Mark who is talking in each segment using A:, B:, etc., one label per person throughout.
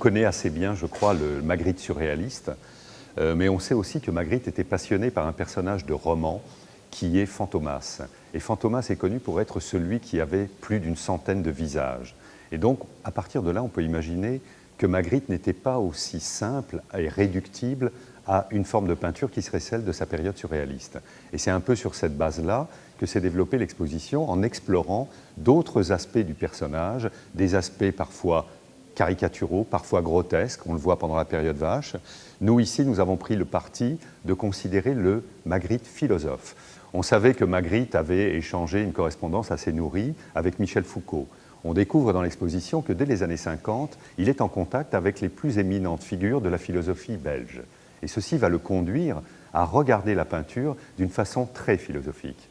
A: connaît assez bien, je crois, le Magritte surréaliste, mais on sait aussi que Magritte était passionné par un personnage de roman qui est Fantomas. Et Fantomas est connu pour être celui qui avait plus d'une centaine de visages. Et donc, à partir de là, on peut imaginer que Magritte n'était pas aussi simple et réductible à une forme de peinture qui serait celle de sa période surréaliste. Et c'est un peu sur cette base-là que s'est développée l'exposition, en explorant d'autres aspects du personnage, des aspects parfois caricaturaux, parfois grotesques, on le voit pendant la période vache. Nous, ici, nous avons pris le parti de considérer le Magritte philosophe. On savait que Magritte avait échangé une correspondance assez nourrie avec Michel Foucault. On découvre dans l'exposition que dès les années 50, il est en contact avec les plus éminentes figures de la philosophie belge. Et ceci va le conduire à regarder la peinture d'une façon très philosophique.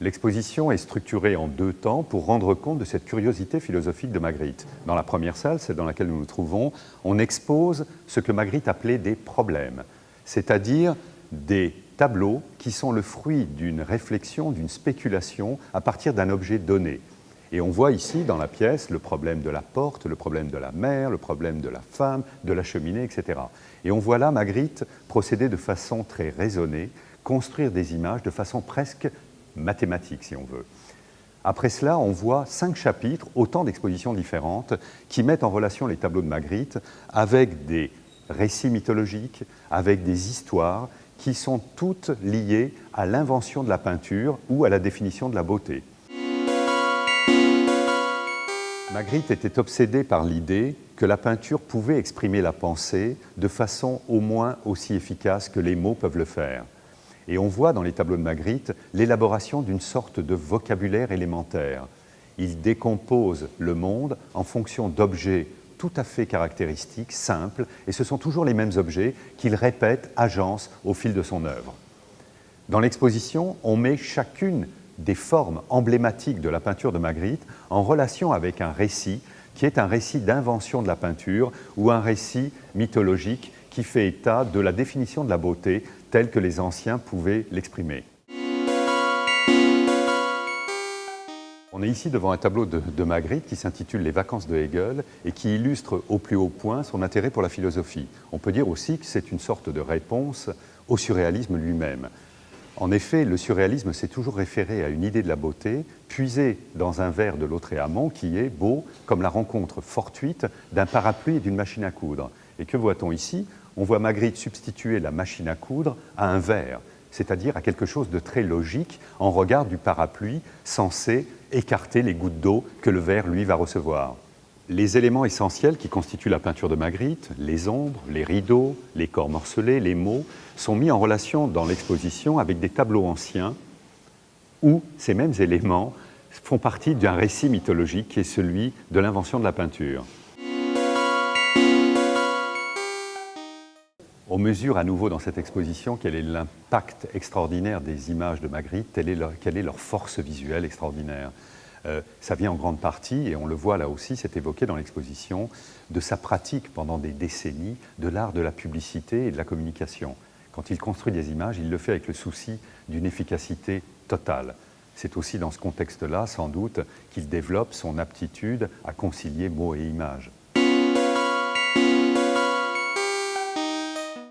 A: L'exposition est structurée en 2 temps pour rendre compte de cette curiosité philosophique de Magritte. Dans la première salle, celle dans laquelle nous nous trouvons, on expose ce que Magritte appelait des problèmes, c'est-à-dire des tableaux qui sont le fruit d'une réflexion, d'une spéculation à partir d'un objet donné. Et on voit ici, dans la pièce, le problème de la porte, le problème de la mère, le problème de la femme, de la cheminée, etc. Et on voit là Magritte procéder de façon très raisonnée, construire des images de façon presque mathématique, si on veut. Après cela, on voit 5 chapitres, autant d'expositions différentes, qui mettent en relation les tableaux de Magritte avec des récits mythologiques, avec des histoires qui sont toutes liées à l'invention de la peinture ou à la définition de la beauté. Magritte était obsédé par l'idée que la peinture pouvait exprimer la pensée de façon au moins aussi efficace que les mots peuvent le faire. Et on voit dans les tableaux de Magritte l'élaboration d'une sorte de vocabulaire élémentaire. Il décompose le monde en fonction d'objets tout à fait caractéristiques, simples, et ce sont toujours les mêmes objets qu'il répète, agence au fil de son œuvre. Dans l'exposition, on met chacune des formes emblématiques de la peinture de Magritte en relation avec un récit qui est un récit d'invention de la peinture ou un récit mythologique qui fait état de la définition de la beauté telle que les anciens pouvaient l'exprimer. On est ici devant un tableau de Magritte qui s'intitule « Les vacances de Hegel » et qui illustre au plus haut point son intérêt pour la philosophie. On peut dire aussi que c'est une sorte de réponse au surréalisme lui-même. En effet, le surréalisme s'est toujours référé à une idée de la beauté puisée dans un vers de Lautréamont qui est beau comme la rencontre fortuite d'un parapluie et d'une machine à coudre. Et que voit-on ici? On voit Magritte substituer la machine à coudre à un verre, c'est-à-dire à quelque chose de très logique en regard du parapluie censé écarter les gouttes d'eau que le verre, lui, va recevoir. Les éléments essentiels qui constituent la peinture de Magritte, les ombres, les rideaux, les corps morcelés, les mots, sont mis en relation dans l'exposition avec des tableaux anciens où ces mêmes éléments font partie d'un récit mythologique qui est celui de l'invention de la peinture. On mesure à nouveau dans cette exposition quel est l'impact extraordinaire des images de Magritte, quelle est leur force visuelle extraordinaire. Ça vient en grande partie, et on le voit là aussi, c'est évoqué dans l'exposition, de sa pratique pendant des décennies de l'art de la publicité et de la communication. Quand il construit des images, il le fait avec le souci d'une efficacité totale. C'est aussi dans ce contexte-là, sans doute, qu'il développe son aptitude à concilier mots et images.